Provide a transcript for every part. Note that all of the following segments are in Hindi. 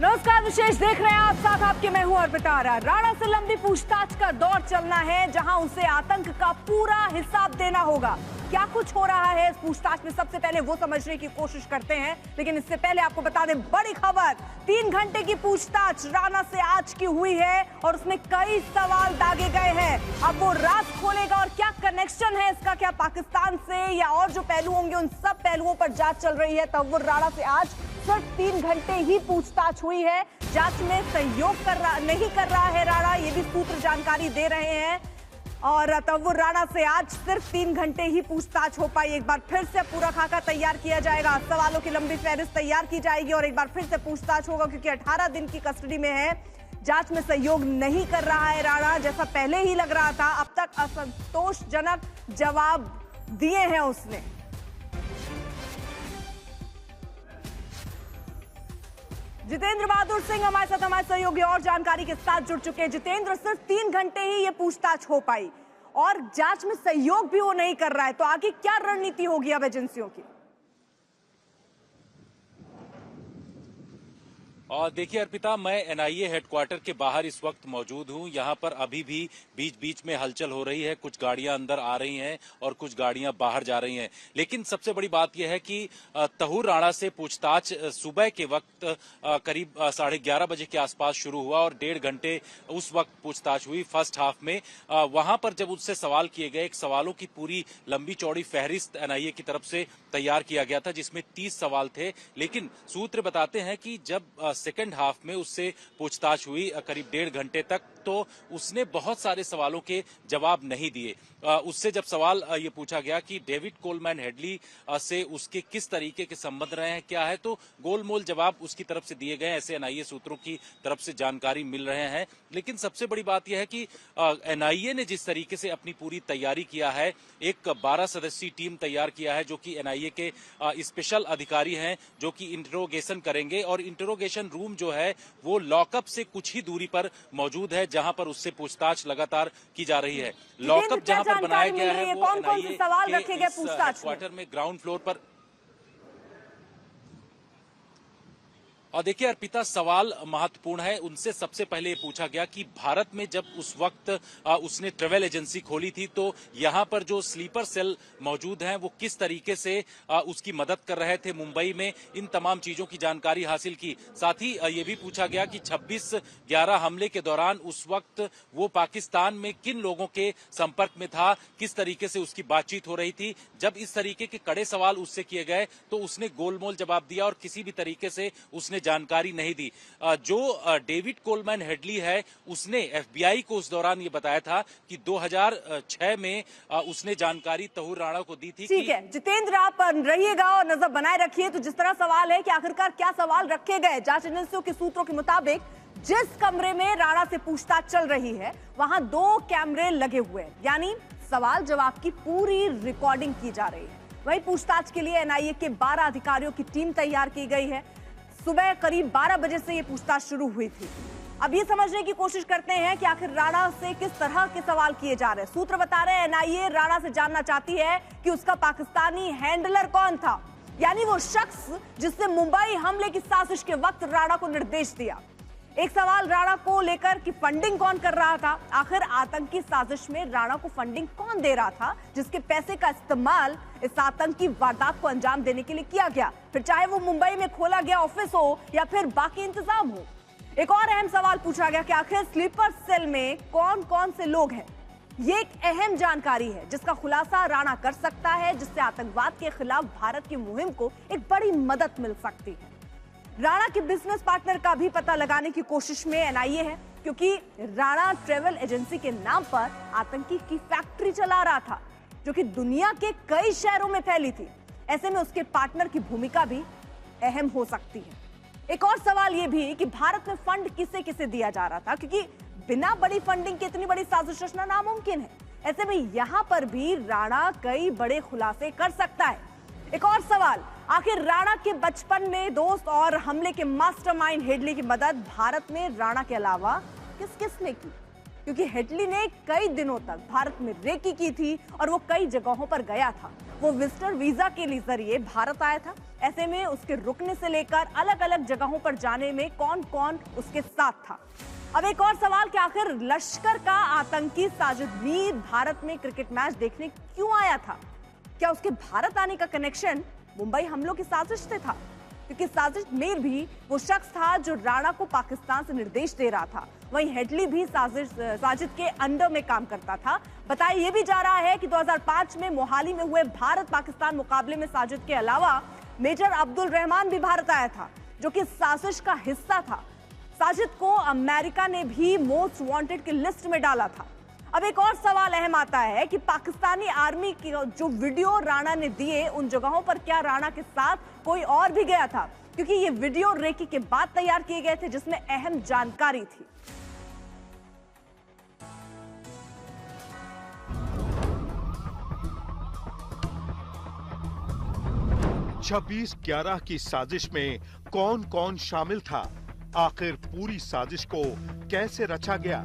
नमस्कार, विशेष देख रहे हैं आप, साथ आपके मैं हूं अर्पिता। राणा से लंबी पूछताछ का दौर चलना है, जहां उसे आतंक का पूरा हिसाब देना होगा। क्या कुछ हो रहा है इस पूछताछ में, सबसे पहले वो समझने की कोशिश करते हैं। लेकिन इससे पहले आपको बता दें बड़ी खबर, 3 घंटे की पूछताछ राणा से आज की हुई है और उसमें कई सवाल दागे गए हैं। अब वो राज खोलेगा और क्या कनेक्शन है इसका, क्या पाकिस्तान से या और जो पहलू होंगे उन सब पहलुओं पर जांच चल रही है। तब वो राणा से आज सिर्फ 3 घंटे ही पूछताछ हुई है। जांच में सहयोग नहीं कर रहा है राणा, ये भी सूत्र जानकारी दे रहे हैं। और तब वो राणा से आज सिर्फ 3 घंटे ही पूछताछ हो पाई। एक बार फिर से पूरा खाका तैयार किया जाएगा, सवालों की लंबी फहरिस्त तैयार की जाएगी और एक बार फिर से पूछताछ होगा, क्योंकि 18 दिन की कस्टडी में है। जांच में सहयोग नहीं कर रहा है राणा, जैसा पहले ही लग रहा था। अब तक असंतोषजनक जवाब दिए हैं उसने। जितेंद्र बहादुर सिंह हमारे साथ, हमारे सहयोगी और जानकारी के साथ जुड़ चुके हैं। जितेंद्र, सिर्फ 3 घंटे ही ये पूछताछ हो पाई और जांच में सहयोग भी वो नहीं कर रहा है, तो आगे क्या रणनीति होगी अब एजेंसियों की? और देखिए अर्पिता, मैं एनआईए हेडक्वार्टर के बाहर इस वक्त मौजूद हूं। यहां पर अभी भी बीच बीच में हलचल हो रही है, कुछ गाड़ियां अंदर आ रही हैं और कुछ गाड़ियां बाहर जा रही हैं। लेकिन सबसे बड़ी बात यह है कि तहूर राणा से पूछताछ सुबह के वक्त करीब 11:30 बजे के आसपास शुरू हुआ और 1.5 घंटे उस वक्त पूछताछ हुई फर्स्ट हाफ में। वहां पर जब उससे सवाल किए गए, एक सवालों की पूरी लंबी चौड़ी फहरिस्त एनआईए की तरफ से तैयार किया गया था, जिसमें 30 सवाल थे। लेकिन सूत्र बताते हैं कि जब सेकेंड हाफ में उससे पूछताछ हुई करीब 1.5 घंटे तक, तो उसने बहुत सारे सवालों के जवाब नहीं दिए। उससे जब सवाल ये पूछा गया कि डेविड कोलमैन हेडली से उसके किस तरीके के संबंध रहे हैं, क्या है, तो गोलमोल जवाब उसकी तरफ से दिए गए, ऐसे एनआईए सूत्रों की तरफ से जानकारी मिल रहे हैं। लेकिन सबसे बड़ी बात यह है कि एनआईए ने जिस तरीके से अपनी पूरी तैयारी किया है, एक 12 सदस्यीय टीम तैयार किया है, जो कि एनआईए के स्पेशल अधिकारी हैं, जो कि इंटरोगेशन करेंगे। और इंटरोगेशन रूम जो है वो लॉकअप से कुछ ही दूरी पर मौजूद है, जहां पर उससे पूछताछ लगातार की जा रही है। लॉकअप जहां पर बनाया गया है वो कौन-कौन से सवाल रखे गए पूछताछ क्वार्टर में ग्राउंड फ्लोर पर। और देखिए अर्पिता, सवाल महत्वपूर्ण है। उनसे सबसे पहले ये पूछा गया कि भारत में जब उस वक्त उसने ट्रेवल एजेंसी खोली थी, तो यहाँ पर जो स्लीपर सेल मौजूद हैं वो किस तरीके से उसकी मदद कर रहे थे मुंबई में। इन तमाम चीजों की जानकारी हासिल की। साथ ही ये भी पूछा गया कि 26/11 हमले के दौरान उस वक्त वो पाकिस्तान में किन लोगों के संपर्क में था, किस तरीके से उसकी बातचीत हो रही थी। जब इस तरीके के कड़े सवाल उससे किए गए तो उसने गोलमोल जवाब दिया और किसी भी तरीके से उसने जानकारी नहीं दी। जो डेविड कोलमैन हेडली है, उसने एफबीआई को उस दौरान ये बताया था कि 2006 में उसने जानकारी तहूर राणा को दी थी। ठीक है जितेंद्र, आप रहिएगा और नजर बनाए रखिए। तो जिस तरह सवाल है कि आखिरकार क्या सवाल रखे गए, जांच एजेंसियों के सूत्रों के मुताबिक जिस कमरे में राणा से पूछताछ चल रही है वहां 2 कैमरे लगे हुए हैं, यानी सवाल जवाब की पूरी रिकॉर्डिंग की जा रही है। वही पूछताछ के लिए एनआईए के 12 अधिकारियों की टीम तैयार की गई है। सुबह करीब 12 बजे से ये पूछताछ शुरू हुई थी। अब ये समझने की कोशिश करते हैं कि आखिर राणा से किस तरह के सवाल किए जा रहे हैं। सूत्र बता रहे हैं एनआईए राणा से जानना चाहती है कि उसका पाकिस्तानी हैंडलर कौन था, यानी वो शख्स जिसने मुंबई हमले की साजिश के वक्त राणा को निर्देश दिया। एक सवाल राणा को लेकर कि फंडिंग कौन कर रहा था, आखिर आतंकी साजिश में राणा को फंडिंग कौन दे रहा था, जिसके पैसे का इस्तेमाल इस आतंकी वारदात को अंजाम देने के लिए किया गया, फिर चाहे वो मुंबई में खोला गया ऑफिस हो या फिर बाकी इंतजाम हो। एक और अहम सवाल पूछा गया कि आखिर स्लीपर सेल में कौन कौन से लोग हैं। ये एक अहम जानकारी है जिसका खुलासा राणा कर सकता है, जिससे आतंकवाद के खिलाफ भारत की मुहिम को एक बड़ी मदद मिल सकती है। राणा के बिजनेस पार्टनर का भी पता लगाने की कोशिश में एनआईए है, क्योंकि राणा ट्रेवल एजेंसी के नाम पर आतंकी की फैक्ट्री चला रहा था, जो कि दुनिया के कई शहरों में फैली थी। ऐसे में उसके पार्टनर की भूमिका भी अहम हो सकती है। एक और सवाल यह भी कि भारत में फंड किसे किसे दिया जा रहा था, क्योंकि बिना बड़ी फंडिंग के इतनी बड़ी साजिश रचना नामुमकिन है। ऐसे में यहां पर भी राणा कई बड़े खुलासे कर सकता है। एक और सवाल, आखिर राणा के बचपन में दोस्त और हमले के मास्टरमाइंड हेडली की मदद भारत में राणा के अलावा किस किस ने की। क्योंकि हेडली ने कई दिनों तक भारत में रेकी की थी और वो कई जगहों पर गया था। वो विजिटर वीजा के जरिए भारत आया था। ऐसे में उसके रुकने से लेकर अलग अलग जगहों पर जाने में कौन कौन उसके साथ था। अब एक और सवाल कि आखिर लश्कर का आतंकी साजिद मीर भारत में क्रिकेट मैच देखने क्यों आया था? क्या उसके भारत आने का कनेक्शन मुंबई हमलों की साजिश से था? क्योंकि साजिद मीर भी वो शख्स था जो राणा को पाकिस्तान से निर्देश दे रहा था। वहीं हेडली भी साजिद के अंडर में काम करता था। बताया यह भी जा रहा है कि 2005 में मोहाली में हुए भारत पाकिस्तान मुकाबले में साजिद के अलावा मेजर अब्दुल रहमान भी भारत आया था, जो कि साजिश का हिस्सा था। साजिद को अमेरिका ने भी मोस्ट वांटेड की लिस्ट में डाला था। अब एक और सवाल अहम आता है कि पाकिस्तानी आर्मी की जो वीडियो राणा ने दिए, उन जगहों पर क्या राणा के साथ कोई और भी गया था? क्योंकि ये वीडियो रेकी के बाद तैयार किए गए थे, जिसमें अहम जानकारी थी। छब्बीस 11 की साजिश में कौन कौन शामिल था? आखिर पूरी साजिश को कैसे रचा गया?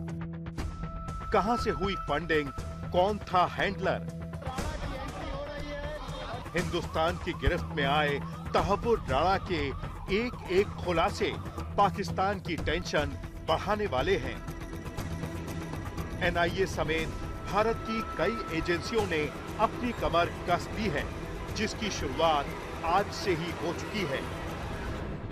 कहां से हुई फंडिंग? कौन था हैंडलर? हिंदुस्तान की गिरफ्त में आए तहव्वुर राणा के एक एक खुलासे पाकिस्तान की टेंशन बढ़ाने वाले हैं। एनआईए समेत भारत की कई एजेंसियों ने अपनी कमर कस दी है, जिसकी शुरुआत आज से ही हो चुकी है।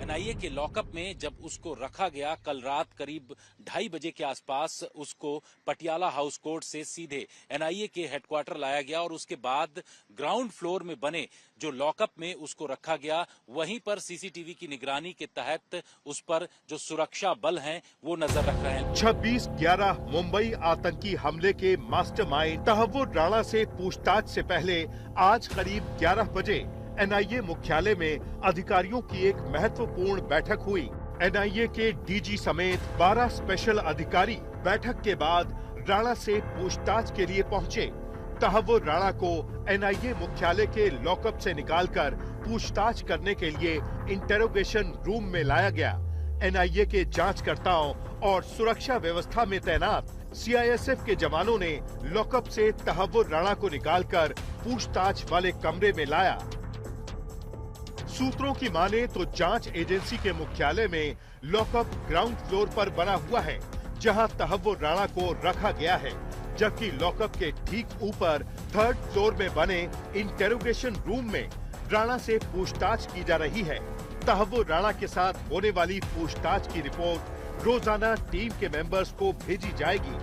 एनआईए के लॉकअप में जब उसको रखा गया, कल रात करीब 2:30 बजे के आसपास उसको पटियाला हाउस कोर्ट से सीधे एनआईए के हेडक्वार्टर लाया गया और उसके बाद ग्राउंड फ्लोर में बने जो लॉकअप में उसको रखा गया, वहीं पर सीसीटीवी की निगरानी के तहत उस पर जो सुरक्षा बल हैं वो नजर रख रहे हैं। 26/11 मुंबई आतंकी हमले के मास्टरमाइंड तहव्वुर राणा से पूछताछ से पहले आज करीब 11 बजे एनआईए मुख्यालय में अधिकारियों की एक महत्वपूर्ण बैठक हुई। एनआईए के डीजी समेत 12 स्पेशल अधिकारी बैठक के बाद राणा से पूछताछ के लिए पहुंचे। तहव्वुर राणा को एनआईए मुख्यालय के लॉकअप से निकालकर पूछताछ करने के लिए इंटेरोगेशन रूम में लाया गया। एनआईए के जांचकर्ताओं और सुरक्षा व्यवस्था में तैनात सीआईएसएफ के जवानों ने लॉकअप से तहव्वुर राणा को निकालकर पूछताछ वाले कमरे में लाया। सूत्रों की माने तो जांच एजेंसी के मुख्यालय में लॉकअप ग्राउंड फ्लोर पर बना हुआ है, जहां तहव्वुर राणा को रखा गया है, जबकि लॉकअप के ठीक ऊपर 3rd फ्लोर में बने इंटेरोगेशन रूम में राणा से पूछताछ की जा रही है। तहव्वुर राणा के साथ होने वाली पूछताछ की रिपोर्ट रोजाना टीम के मेंबर्स को भेजी जाएगी।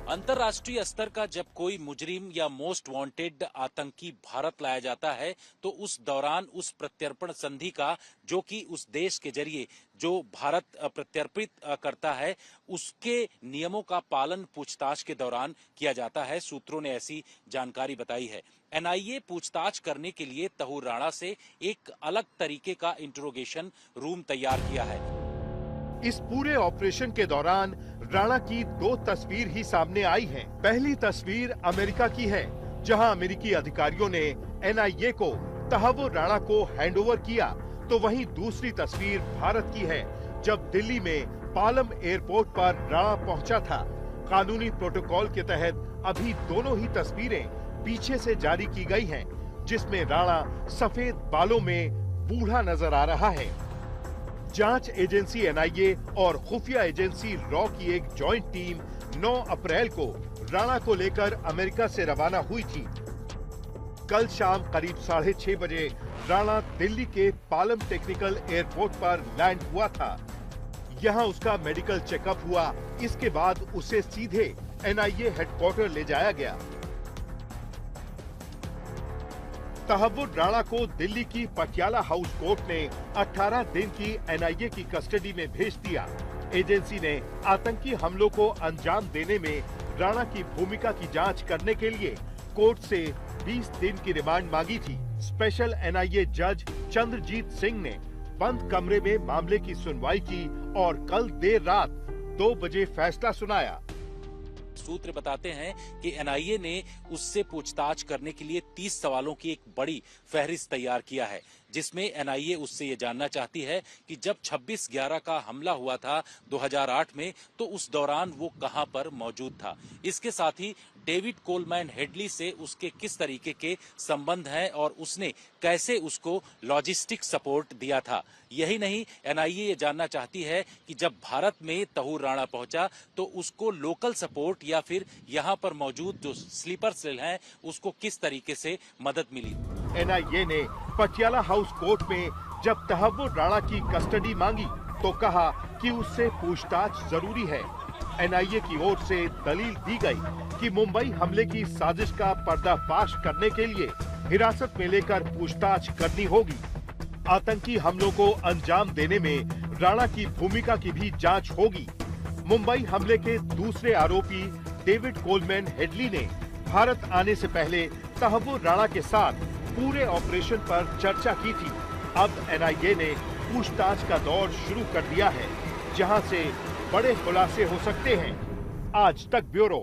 अंतर्राष्ट्रीय स्तर का जब कोई मुजरिम या मोस्ट वांटेड आतंकी भारत लाया जाता है तो उस दौरान उस प्रत्यर्पण संधि का, जो कि उस देश के जरिए जो भारत प्रत्यर्पित करता है, उसके नियमों का पालन पूछताछ के दौरान किया जाता है। सूत्रों ने ऐसी जानकारी बताई है। एनआईए पूछताछ करने के लिए तहव्वुर राणा से एक अलग तरीके का इंटरोगेशन रूम तैयार किया है। इस पूरे ऑपरेशन के दौरान राणा की 2 तस्वीर ही सामने आई हैं। पहली तस्वीर अमेरिका की है, जहां अमेरिकी अधिकारियों ने एनआईए को तहव्वुर राणा को हैंडओवर किया, तो वहीं दूसरी तस्वीर भारत की है, जब दिल्ली में पालम एयरपोर्ट पर राणा पहुंचा था। कानूनी प्रोटोकॉल के तहत अभी दोनों ही तस्वीरें पीछे से जारी की गई हैं, जिसमें राणा सफेद बालों में बूढ़ा नजर आ रहा है। जांच एजेंसी एनआईए और खुफिया एजेंसी रॉ की एक जॉइंट टीम 9 अप्रैल को राणा को लेकर अमेरिका से रवाना हुई थी। कल शाम करीब 6:30 बजे राणा दिल्ली के पालम टेक्निकल एयरपोर्ट पर लैंड हुआ था। यहां उसका मेडिकल चेकअप हुआ। इसके बाद उसे सीधे एनआईए हेडक्वार्टर ले जाया गया। तहव्वुर राणा को दिल्ली की पटियाला हाउस कोर्ट ने 18 दिन की एनआईए की कस्टडी में भेज दिया। एजेंसी ने आतंकी हमलों को अंजाम देने में राणा की भूमिका की जांच करने के लिए कोर्ट से 20 दिन की रिमांड मांगी थी। स्पेशल एनआईए जज चंद्रजीत सिंह ने बंद कमरे में मामले की सुनवाई की और कल देर रात 2 बजे फैसला सुनाया। सूत्र बताते हैं कि एनआईए ने उससे पूछताछ करने के लिए 30 सवालों की एक बड़ी फहरिस्त तैयार किया है। जिसमें एनआईए उससे ये जानना चाहती है कि जब 26/11 का हमला हुआ था 2008 में, तो उस दौरान वो कहां पर मौजूद था। इसके साथ ही डेविड कोलमैन हेडली से उसके किस तरीके के संबंध हैं और उसने कैसे उसको लॉजिस्टिक सपोर्ट दिया था। यही नहीं, एनआईए ये जानना चाहती है कि जब भारत में तहूर राणा पहुंचा तो उसको लोकल सपोर्ट या फिर यहां पर मौजूद जो स्लीपर सेल हैं उसको किस तरीके से मदद मिली। एनआईए ने पटियाला हाउस कोर्ट में जब तहव्वुर राणा की कस्टडी मांगी तो कहा कि उससे पूछताछ जरूरी है। एनआईए की ओर से दलील दी गई कि मुंबई हमले की साजिश का पर्दाफाश करने के लिए हिरासत में लेकर पूछताछ करनी होगी। आतंकी हमलों को अंजाम देने में राणा की भूमिका की भी जांच होगी। मुंबई हमले के दूसरे आरोपी डेविड कोलमैन हेडली ने भारत आने से पहले तहव्वुर राणा के साथ पूरे ऑपरेशन पर चर्चा की थी। अब एनआईए ने पूछताछ का दौर शुरू कर दिया है, जहां से बड़े खुलासे हो सकते हैं। आज तक ब्यूरो।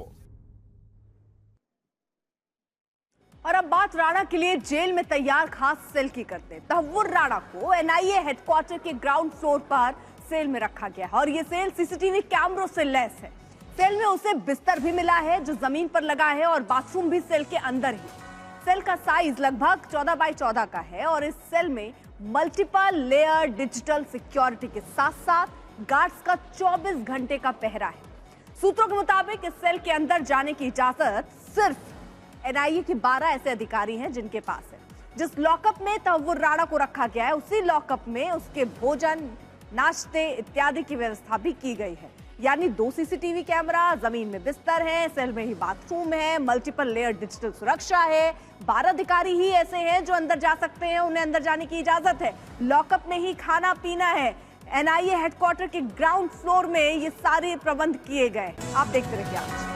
और अब बात राणा के लिए जेल में तैयार खास सेल की करते हैं। तहव्वुर राणा को एनआईए हेडक्वार्टर के ग्राउंड फ्लोर पर सेल में रखा गया है और ये सेल सीसीटीवी कैमरों से लैस है। सेल में उसे बिस्तर भी मिला है जो जमीन पर लगा है और बाथरूम भी सेल के अंदर ही। सेल का साइज लगभग 14 बाय 14 का है और इस सेल में मल्टीपल लेयर डिजिटल सिक्योरिटी के साथ साथ गार्ड्स का 24 घंटे का पहरा है। सूत्रों के मुताबिक इस सेल के अंदर जाने की इजाजत सिर्फ एनआईए के 12 ऐसे अधिकारी हैं जिनके पास है। जिस लॉकअप में तहव्वुर राणा को रखा गया है उसी लॉकअप में उसके भोजन, नाश्ते इत्यादि की व्यवस्था भी की गई है। यानी 2 सीसीटीवी कैमरा, जमीन में बिस्तर है, सेल में ही बाथरूम है, मल्टीपल लेयर डिजिटल सुरक्षा है। 12 अधिकारी ही ऐसे हैं जो अंदर जा सकते हैं, उन्हें अंदर जाने की इजाजत है। लॉकअप में ही खाना पीना है। एनआईए हेडक्वार्टर के ग्राउंड फ्लोर में ये सारे प्रबंध किए गए। आप देखते रहिए।